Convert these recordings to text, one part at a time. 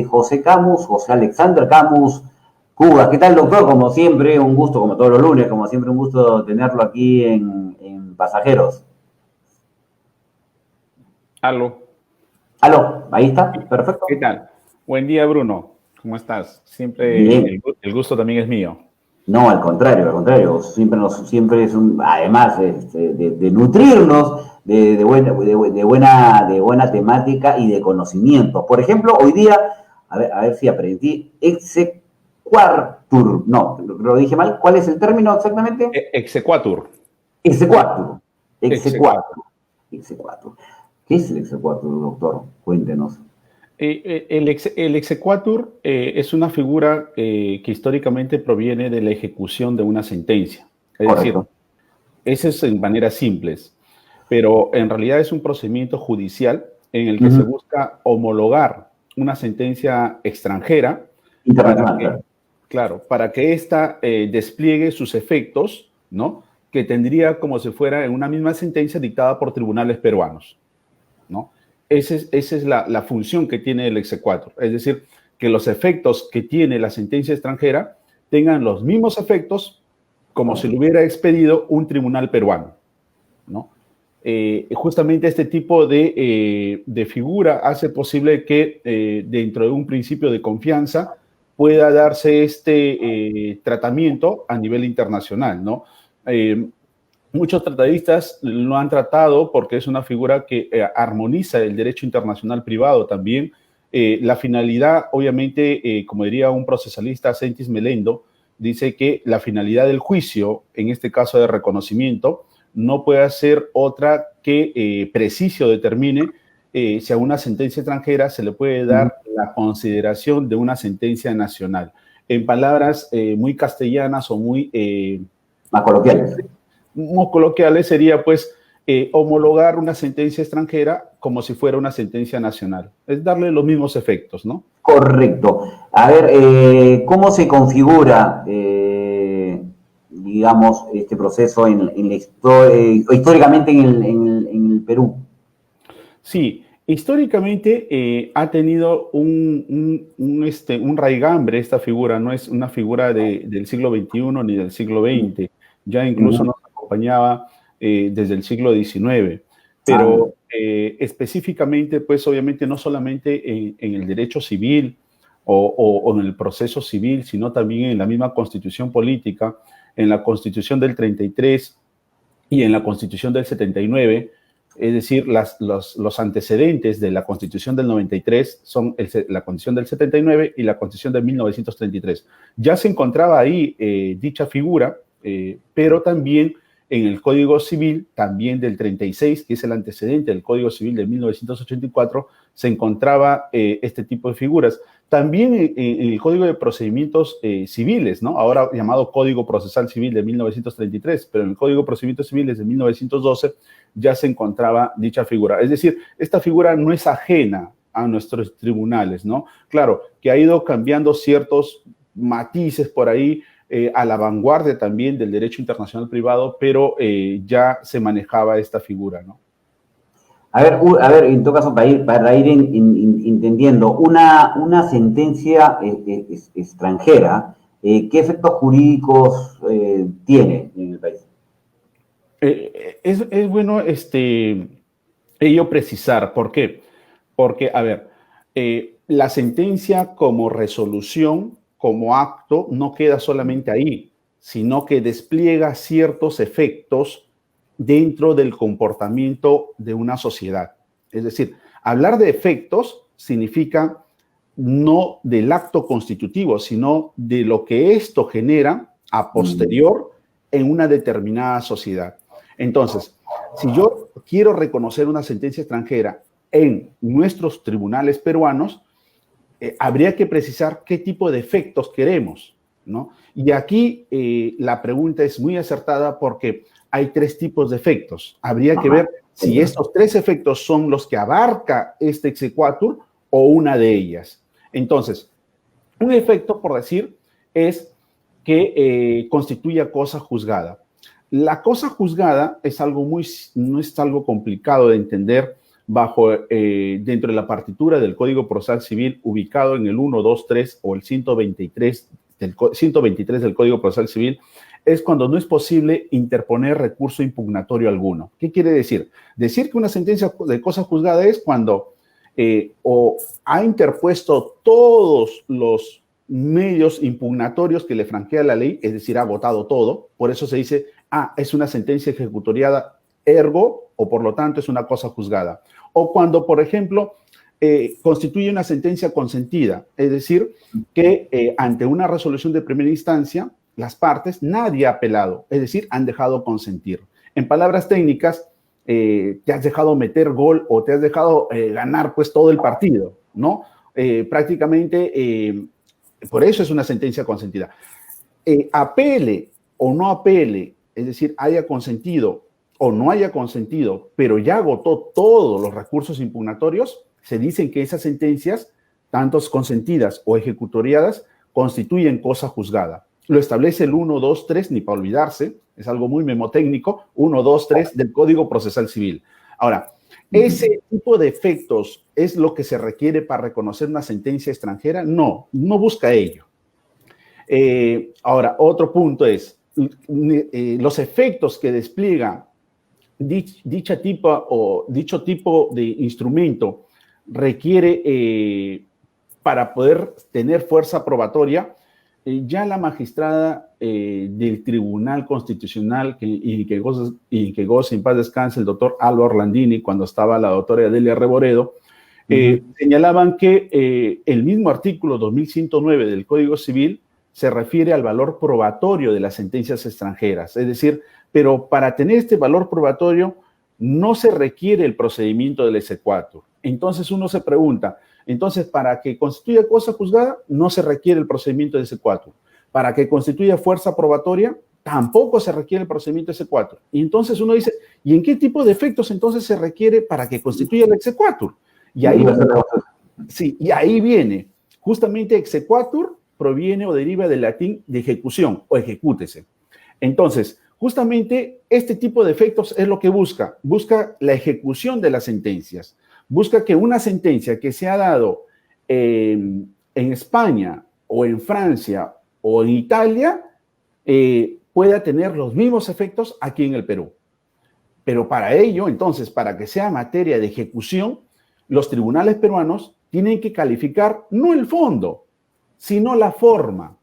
José Camus, José Alexander Camus Cuba. ¿Qué tal, doctor? Como siempre, un gusto, como todos los lunes, como siempre, un gusto tenerlo aquí en Pasajeros. Aló. Aló, ahí está, perfecto. ¿Qué tal? Buen día, Bruno. ¿Cómo estás? Siempre Bien. el gusto también es mío. No, al contrario, siempre es un, además de nutrirnos de buena temática y de conocimiento. Por ejemplo, hoy día, a ver si aprendí, exequatur, no, lo dije mal, ¿cuál es el término exactamente? Exequatur. Exequatur, Exequatur. exequatur. ¿Qué es el exequatur, doctor? Cuéntenos. El exequatur es una figura que históricamente proviene de la ejecución de una sentencia. Es decir, Correcto. eso es en maneras simples, pero en realidad es un procedimiento judicial en el que se Ujú. busca homologar una sentencia extranjera para Internacional, que, claro. claro, para que ésta despliegue sus efectos, ¿no? Que tendría como si fuera en una misma sentencia dictada por tribunales peruanos, ¿no? Esa es la función que tiene el exequatur, es decir, que los efectos que tiene la sentencia extranjera tengan los mismos efectos como si lo hubiera expedido un tribunal peruano, ¿no? Justamente este tipo de figura hace posible que dentro de un principio de confianza pueda darse este tratamiento a nivel internacional, ¿no? Eh, Muchos tratadistas lo han tratado porque es una figura que armoniza el derecho internacional privado también. La finalidad, obviamente, como diría un procesalista, Sentis Melendo, dice que la finalidad del juicio, en este caso de reconocimiento, no puede ser otra que preciso determine si a una sentencia extranjera se le puede Ujú. dar la consideración de una sentencia nacional. En palabras muy castellanas o muy Más coloquiales. coloquiales sería pues homologar una sentencia extranjera como si fuera una sentencia nacional. Es darle los mismos efectos, ¿no? Correcto. A ver, ¿cómo se configura, digamos, este proceso históricamente en el Perú? Sí, históricamente ha tenido un raigambre esta figura, no es una figura del siglo XXI ni del siglo XX, ya incluso Ujú. nos acompañaba desde el siglo XIX, Ah, pero específicamente, pues obviamente no solamente en el derecho civil o en el proceso civil, sino también en la misma constitución política, en la constitución del 33 y en la constitución del 79, es decir, los antecedentes de la Constitución del 93 son la Constitución del 79 y la Constitución de 1933. Ya se encontraba ahí dicha figura, pero también en el Código Civil, también del 36, que es el antecedente del Código Civil de 1984, se encontraba este tipo de figuras. También en el Código de Procedimientos Civiles, ¿no? Ahora llamado Código Procesal Civil de 1933, pero en el Código de Procedimientos Civiles de 1912 ya se encontraba dicha figura. Es decir, esta figura no es ajena a nuestros tribunales, ¿no? Claro, que ha ido cambiando ciertos matices por ahí a la vanguardia también del derecho internacional privado, pero ya se manejaba esta figura, ¿no? a ver, en todo caso, para ir entendiendo, una sentencia extranjera, ¿qué efectos jurídicos tiene en el país? Es bueno ello precisar. ¿Por qué? Porque, a ver, la sentencia como resolución, como acto, no queda solamente ahí, sino que despliega ciertos efectos dentro del comportamiento de una sociedad. Es decir, hablar de efectos significa no del acto constitutivo, sino de lo que esto genera a Mm. posterior en una determinada sociedad. Entonces, si yo quiero reconocer una sentencia extranjera en nuestros tribunales peruanos, habría que precisar qué tipo de efectos queremos, ¿no? Y aquí la pregunta es muy acertada porque hay tres tipos de efectos. Habría que Ajá. ver si estos tres efectos son los que abarca este exequatur o una de ellas. Entonces, un efecto, por decir, es que constituya cosa juzgada. La cosa juzgada es algo no es algo complicado de entender dentro de la partitura del Código Procesal Civil ubicado en el 123 o el 123 del Código Procesal Civil, es cuando no es posible interponer recurso impugnatorio alguno. ¿Qué quiere decir? Decir que una sentencia de cosa juzgada es cuando o ha interpuesto todos los medios impugnatorios que le franquea la ley, es decir, ha agotado todo, por eso se dice, es una sentencia ejecutoriada, ergo, o por lo tanto es una cosa juzgada. O cuando, por ejemplo, constituye una sentencia consentida, es decir, que ante una resolución de primera instancia, las partes, nadie ha apelado, es decir, han dejado consentir. En palabras técnicas, te has dejado meter gol o te has dejado ganar pues todo el partido, ¿no? Prácticamente, por eso es una sentencia consentida. Apele o no apele, es decir, haya consentido o no haya consentido, pero ya agotó todos los recursos impugnatorios, se dicen que esas sentencias, tanto consentidas o ejecutoriadas, constituyen cosa juzgada. Lo establece el 1, 2, 3, ni para olvidarse, es algo muy memotécnico, 1, 2, 3 del Código Procesal Civil. Ahora, ¿ese tipo de efectos es lo que se requiere para reconocer una sentencia extranjera? No, no busca ello. Ahora, otro punto es, los efectos que despliega dicho tipo de instrumento requiere, para poder tener fuerza probatoria, ya la magistrada del Tribunal Constitucional y que goza en paz descanse el doctor Álvaro Orlandini, cuando estaba la doctora Adelia Reboredo, señalaban que el mismo artículo 2109 del Código Civil se refiere al valor probatorio de las sentencias extranjeras. Es decir, pero para tener este valor probatorio no se requiere el procedimiento del exequatur. Entonces uno se pregunta, entonces para que constituya cosa juzgada no se requiere el procedimiento de exequatur. Para que constituya fuerza probatoria tampoco se requiere el procedimiento de exequatur. Y entonces uno dice, ¿y en qué tipo de efectos entonces se requiere para que constituya el exequatur? Y ahí, sí, y ahí viene, justamente exequatur proviene o deriva del latín de ejecución o ejecútese. Entonces, justamente este tipo de efectos es lo que busca la ejecución de las sentencias, busca que una sentencia que se ha dado en España o en Francia o en Italia pueda tener los mismos efectos aquí en el Perú. Pero para ello, entonces, para que sea materia de ejecución, los tribunales peruanos tienen que calificar no el fondo, sino la forma,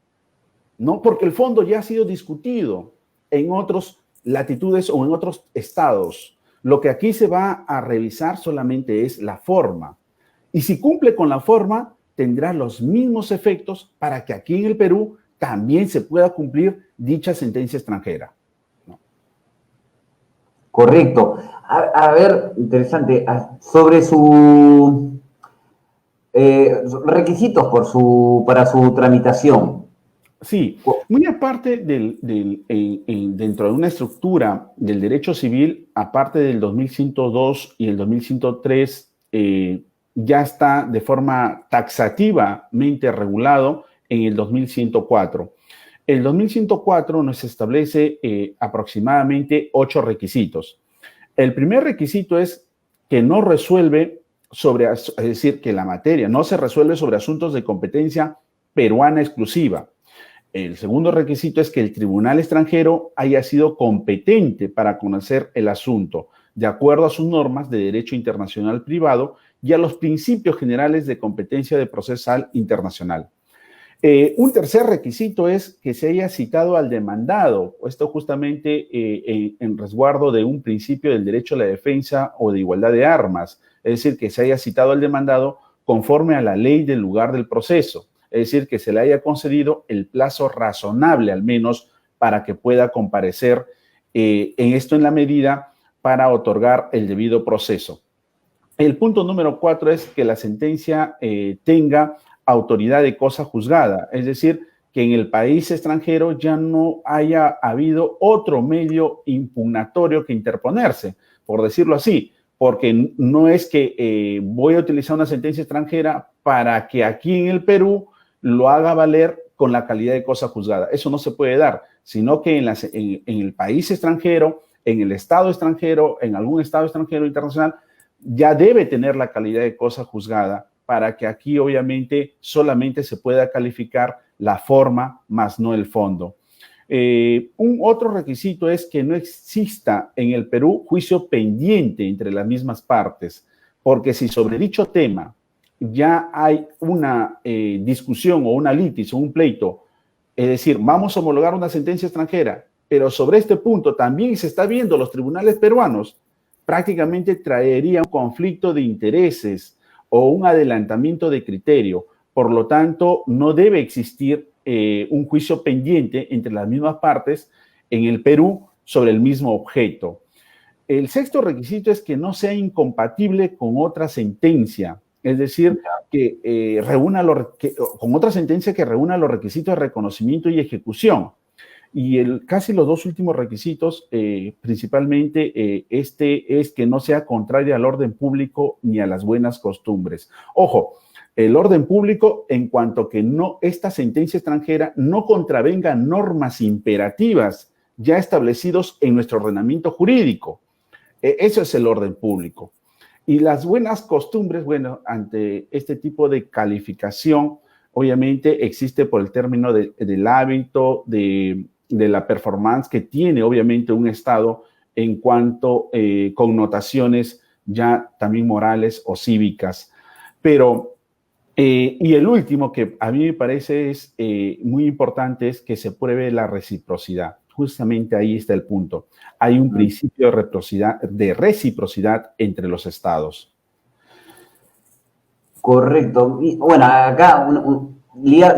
¿no? Porque el fondo ya ha sido discutido en otras latitudes o en otros estados. Lo que aquí se va a revisar solamente es la forma. Y si cumple con la forma, tendrá los mismos efectos para que aquí en el Perú también se pueda cumplir dicha sentencia extranjera, ¿no? Correcto. A ver, interesante. Sobre su requisitos para su tramitación. Sí, muy aparte dentro de una estructura del derecho civil, aparte del 2102 y el 2103, ya está de forma taxativamente regulado en el 2104. El 2104 nos establece aproximadamente 8 requisitos. El primer requisito es que no resuelve es decir, que la materia no se resuelve sobre asuntos de competencia peruana exclusiva. El segundo requisito es que el tribunal extranjero haya sido competente para conocer el asunto, de acuerdo a sus normas de derecho internacional privado y a los principios generales de competencia de procesal internacional. Un tercer requisito es que se haya citado al demandado, esto justamente en resguardo de un principio del derecho a la defensa o de igualdad de armas, es decir, que se haya citado al demandado conforme a la ley del lugar del proceso, es decir, que se le haya concedido el plazo razonable al menos para que pueda comparecer en la medida para otorgar el debido proceso. El punto número 4 es que la sentencia tenga autoridad de cosa juzgada, es decir, que en el país extranjero ya no haya habido otro medio impugnatorio que interponerse, por decirlo así, porque no es que voy a utilizar una sentencia extranjera para que aquí en el Perú lo haga valer con la calidad de cosa juzgada. Eso no se puede dar, sino que en el país extranjero, en el estado extranjero, en algún estado extranjero internacional, ya debe tener la calidad de cosa juzgada para que aquí obviamente solamente se pueda calificar la forma más no el fondo. Un otro requisito es que no exista en el Perú juicio pendiente entre las mismas partes, porque si sobre dicho tema ya hay una discusión o una litis o un pleito, es decir, vamos a homologar una sentencia extranjera, pero sobre este punto también se está viendo los tribunales peruanos, prácticamente traería un conflicto de intereses o un adelantamiento de criterio. Por lo tanto, no debe existir un juicio pendiente entre las mismas partes en el Perú sobre el mismo objeto. El sexto requisito es que no sea incompatible con otra sentencia, es decir, que reúna con otra sentencia que reúna los requisitos de reconocimiento y ejecución. Y casi los dos últimos requisitos, principalmente este es que no sea contraria al orden público ni a las buenas costumbres. Ojo, el orden público en cuanto que esta sentencia extranjera no contravenga normas imperativas ya establecidos en nuestro ordenamiento jurídico. Eso es el orden público. Y las buenas costumbres, bueno, ante este tipo de calificación, obviamente existe por el término del hábito, de la performance que tiene obviamente un Estado en cuanto connotaciones ya también morales o cívicas. Pero, y el último que a mí me parece es muy importante es que se pruebe la reciprocidad. Justamente ahí está el punto. Hay un principio de reciprocidad entre los estados. Correcto. Y, bueno, acá le iba a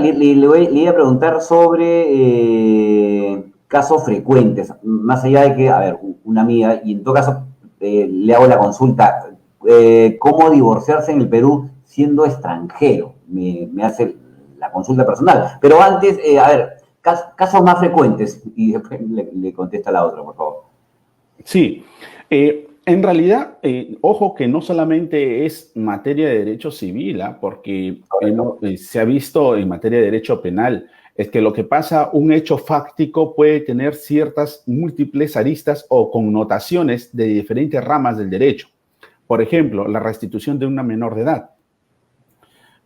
preguntar sobre casos frecuentes, más allá de que, a ver, una amiga, y en todo caso le hago la consulta, ¿cómo divorciarse en el Perú siendo extranjero? Me hace la consulta personal. Pero antes, a ver, casos más frecuentes, y después le contesta la otra, por favor. Sí, en realidad, ojo que no solamente es materia de derecho civil, porque se ha visto en materia de derecho penal, es que lo que pasa, un hecho fáctico puede tener ciertas múltiples aristas o connotaciones de diferentes ramas del derecho. Por ejemplo, la restitución de una menor de edad.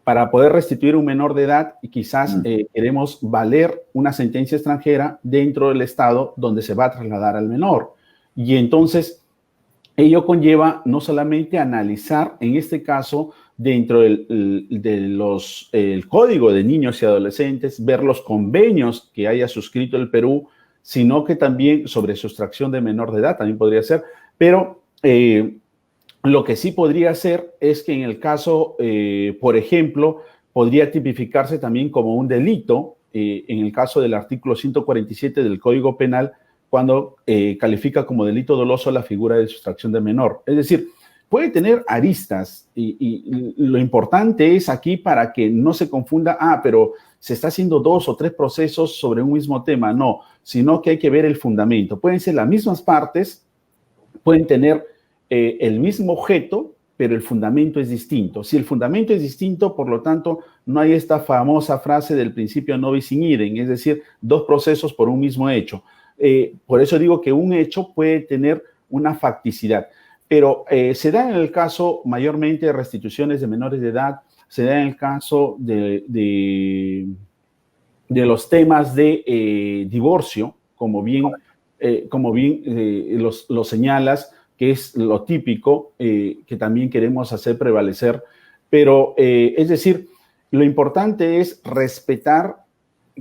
Para poder restituir un menor de edad, quizás queremos valer una sentencia extranjera dentro del estado donde se va a trasladar al menor. Y entonces, ello conlleva no solamente analizar, en este caso, dentro del Código de Niños y Adolescentes, ver los convenios que haya suscrito el Perú, sino que también sobre sustracción de menor de edad, también podría ser, pero lo que sí podría ser es que en el caso, por ejemplo, podría tipificarse también como un delito, en el caso del artículo 147 del Código Penal, cuando califica como delito doloso la figura de sustracción de menor. Es decir, puede tener aristas y lo importante es aquí para que no se confunda, pero se está haciendo 2 o 3 procesos sobre un mismo tema. No, sino que hay que ver el fundamento. Pueden ser las mismas partes, pueden tener el mismo objeto, pero el fundamento es distinto. Si el fundamento es distinto, por lo tanto, no hay esta famosa frase del principio non bis in idem, es decir, 2 procesos por un mismo hecho. Por eso digo que un hecho puede tener una facticidad, pero se da en el caso mayormente de restituciones de menores de edad, se da en el caso de los temas de divorcio, como bien lo señalas, que es lo típico que también queremos hacer prevalecer, pero es decir, lo importante es respetar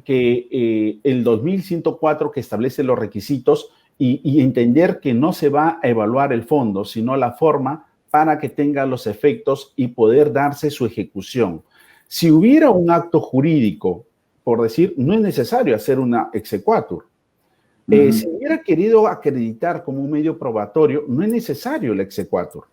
que el 2104 que establece los requisitos y entender que no se va a evaluar el fondo, sino la forma para que tenga los efectos y poder darse su ejecución. Si hubiera un acto jurídico, por decir, no es necesario hacer una exequatur. Si hubiera querido acreditar como un medio probatorio, no es necesario la exequatur.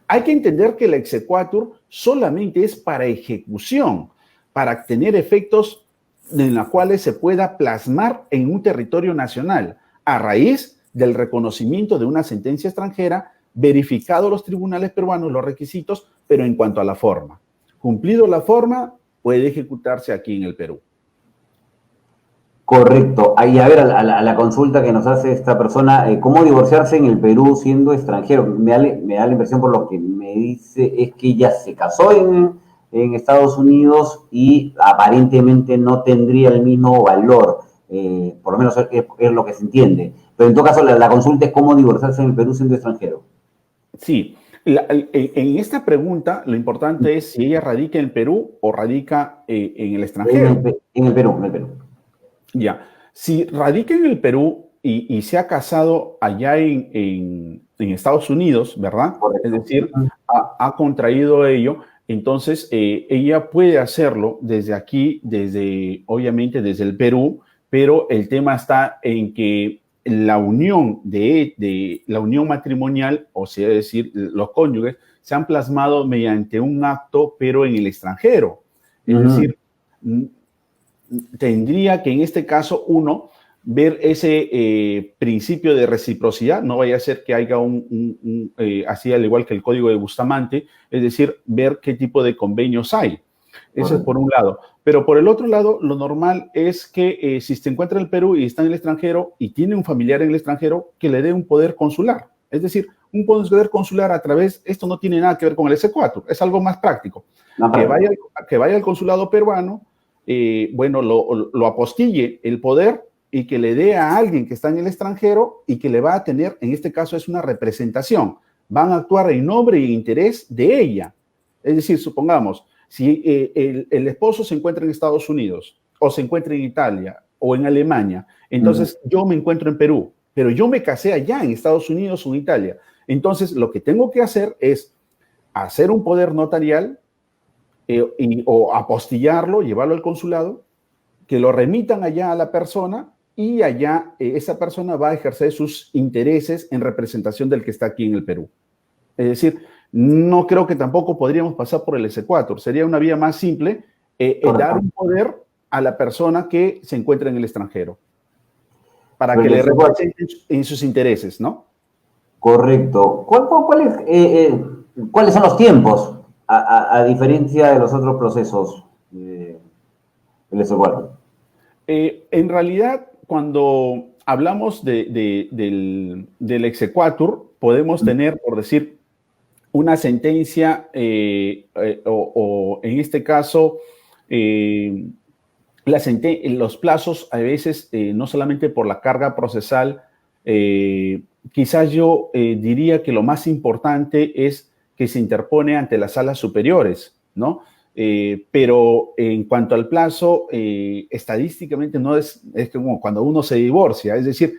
Hay que entender que la exequatur solamente es para ejecución, para tener efectos en los cuales se pueda plasmar en un territorio nacional a raíz del reconocimiento de una sentencia extranjera, verificado los tribunales peruanos los requisitos, pero en cuanto a la forma. Cumplido la forma, puede ejecutarse aquí en el Perú. Correcto. Ahí, a ver, a la consulta que nos hace esta persona, ¿cómo divorciarse en el Perú siendo extranjero? Me da la impresión por lo que me dice es que ella se casó en Estados Unidos y aparentemente no tendría el mismo valor, por lo menos es lo que se entiende. Pero en todo caso, la consulta es cómo divorciarse en el Perú siendo extranjero. Sí, en esta pregunta lo importante es si ella radica en el Perú o radica en el extranjero. En el Perú, en el Perú. Ya, si radica en el Perú y se ha casado allá en Estados Unidos, ¿verdad? Es Correcto. decir, ha contraído ello, entonces ella puede hacerlo desde aquí, obviamente desde el Perú, pero el tema está en que la unión de la unión matrimonial, o sea, es decir, los cónyuges, se han plasmado mediante un acto, pero en el extranjero. Es decir, tendría que en este caso uno ver ese principio de reciprocidad, no vaya a ser que haya así al igual que el código de Bustamante, es decir, ver qué tipo de convenios hay. Eso es por un lado. Pero por el otro lado, lo normal es que si se encuentra en el Perú y está en el extranjero y tiene un familiar en el extranjero, que le dé un poder consular. Es decir, un poder consular a través, esto no tiene nada que ver con el S4, es algo más práctico. Que vaya al consulado peruano, bueno, lo apostille el poder y que le dé a alguien que está en el extranjero y que le va a tener, en este caso es una representación, van a actuar en nombre y interés de ella. Es decir, supongamos, si el esposo se encuentra en Estados Unidos o se encuentra en Italia o en Alemania, entonces yo me encuentro en Perú, pero yo me casé allá en Estados Unidos o en Italia. Entonces lo que tengo que hacer es hacer un poder notarial o apostillarlo, llevarlo al consulado, que lo remitan allá a la persona y allá esa persona va a ejercer sus intereses en representación del que está aquí en el Perú. Es decir, no creo que tampoco podríamos pasar por el S4. Sería una vía más simple dar un poder a la persona que se encuentra en el extranjero para que le representen en sus intereses, ¿no? Correcto. ¿Cuáles son los tiempos a diferencia de los otros procesos del S4? En realidad, cuando hablamos del exequatur, podemos tener, por decir, una sentencia o en este caso, los plazos a veces, no solamente por la carga procesal, quizás yo diría que lo más importante es que se interpone ante las salas superiores, ¿no? Pero en cuanto al plazo, estadísticamente no es como cuando uno se divorcia, es decir,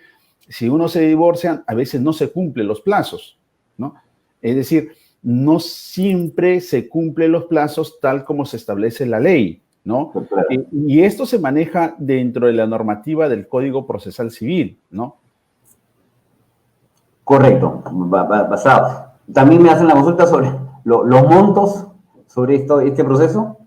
si uno se divorcia, a veces no se cumplen los plazos, ¿no? Es decir, no siempre se cumplen los plazos tal como se establece la ley, ¿no? Claro. Y esto se maneja dentro de la normativa del Código Procesal Civil, ¿no? Correcto, basado. También me hacen la consulta sobre los montos sobre este proceso.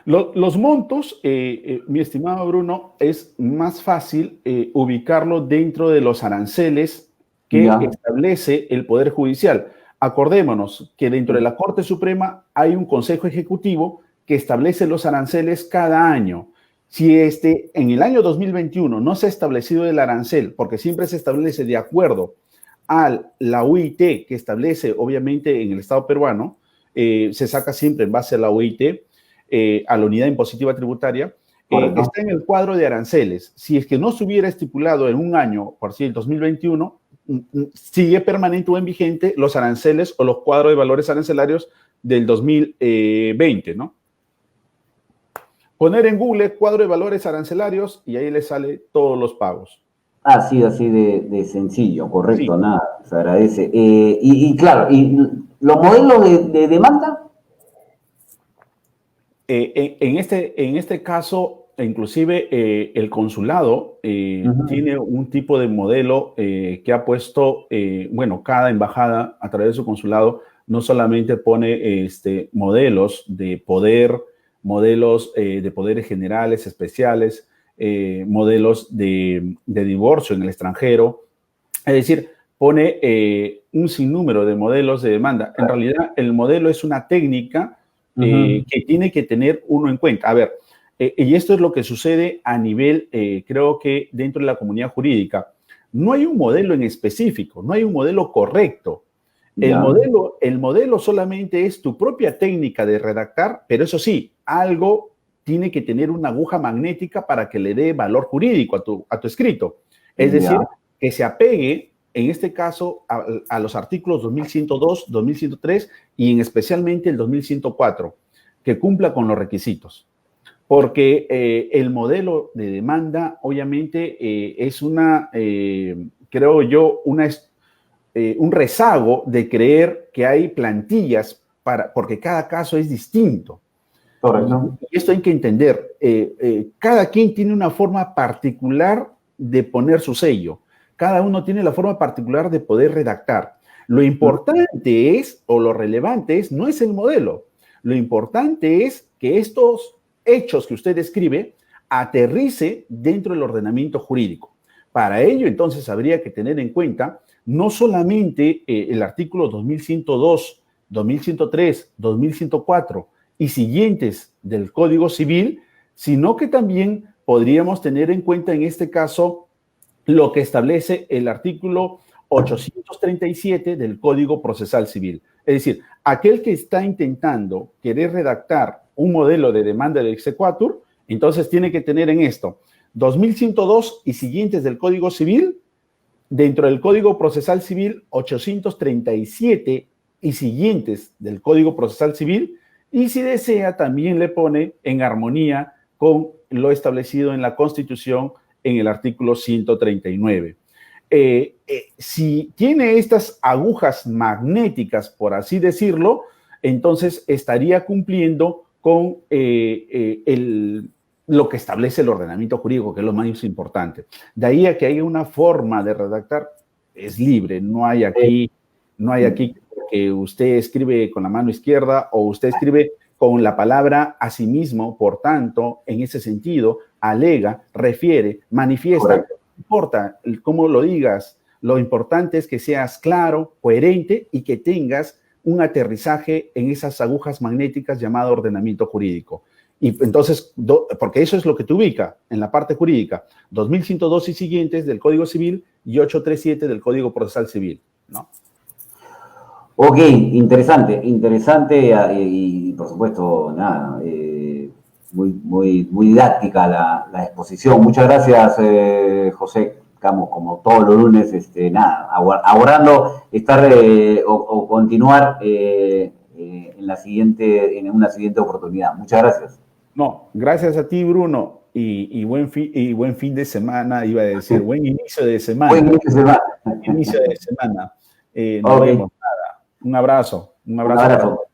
Los montos, mi estimado Bruno, es más fácil ubicarlo dentro de los aranceles que establece el Poder Judicial. Acordémonos que dentro de la Corte Suprema hay un Consejo Ejecutivo que establece los aranceles cada año. Si en el año 2021 no se ha establecido el arancel, porque siempre se establece de acuerdo a la UIT que establece, obviamente, en el Estado peruano, se saca siempre en base a la UIT, a la unidad impositiva tributaria, está en el cuadro de aranceles. Si es que no se hubiera estipulado en un año, por decir, el 2021, sigue permanente o en vigente los aranceles o los cuadros de valores arancelarios del 2020, ¿no? Poner en Google cuadro de valores arancelarios y ahí le sale todos los pagos. Así de sencillo, correcto, sí. Nada, se agradece. Claro, ¿y los modelos de demanda? En este caso, inclusive el consulado tiene un tipo de modelo que ha puesto, bueno, cada embajada a través de su consulado no solamente pone modelos de poderes generales, especiales, modelos de divorcio en el extranjero, es decir, pone un sinnúmero de modelos de demanda. En realidad, el modelo es una técnica que tiene que tener uno en cuenta. A ver, y esto es lo que sucede a nivel, creo que dentro de la comunidad jurídica. No hay un modelo en específico, no hay un modelo correcto. El modelo solamente es tu propia técnica de redactar, pero eso sí, algo tiene que tener una aguja magnética para que le dé valor jurídico a tu escrito. Es decir, que se apegue, en este caso, a los artículos 2102, 2103 y en especialmente el 2104, que cumpla con los requisitos. Porque el modelo de demanda, obviamente, es creo yo, un rezago de creer que hay plantillas porque cada caso es distinto. Correcto. Y esto hay que entender. Cada quien tiene una forma particular de poner su sello. Cada uno tiene la forma particular de poder redactar. Lo importante es, o lo relevante es, no es el modelo. Lo importante es que estos hechos que usted describe aterrice dentro del ordenamiento jurídico. Para ello, entonces, habría que tener en cuenta no solamente el artículo 2102, 2103, 2104 y siguientes del Código Civil, sino que también podríamos tener en cuenta en este caso lo que establece el artículo 837 del Código Procesal Civil. Es decir, aquel que está intentando querer redactar un modelo de demanda de exequatur, entonces tiene que tener en esto 2102 y siguientes del Código Civil, dentro del Código Procesal Civil 837 y siguientes del Código Procesal Civil, y si desea también le pone en armonía con lo establecido en la Constitución en el artículo 139. Si tiene estas agujas magnéticas, por así decirlo, entonces estaría cumpliendo con lo que establece el ordenamiento jurídico, que es lo más importante. De ahí a que haya una forma de redactar, es libre, no hay aquí que usted escribe con la mano izquierda o usted escribe con la palabra a sí mismo, por tanto, en ese sentido, alega, refiere, manifiesta. Correcto. No importa cómo lo digas, lo importante es que seas claro, coherente y que tengas un aterrizaje en esas agujas magnéticas llamado ordenamiento jurídico. Y entonces, porque eso es lo que te ubica en la parte jurídica, 2102 y siguientes del Código Civil y 837 del Código Procesal Civil, ¿no? Ok, interesante y por supuesto, nada, muy didáctica la exposición. Muchas gracias, José. Estamos como todos los lunes, nada, abordando estar o continuar en una siguiente oportunidad. Muchas gracias. No, gracias a ti, Bruno, y buen fin de semana, iba a decir, buen inicio de semana. Buen inicio de semana. Inicio de semana. Nos vemos. Un abrazo. Un abrazo.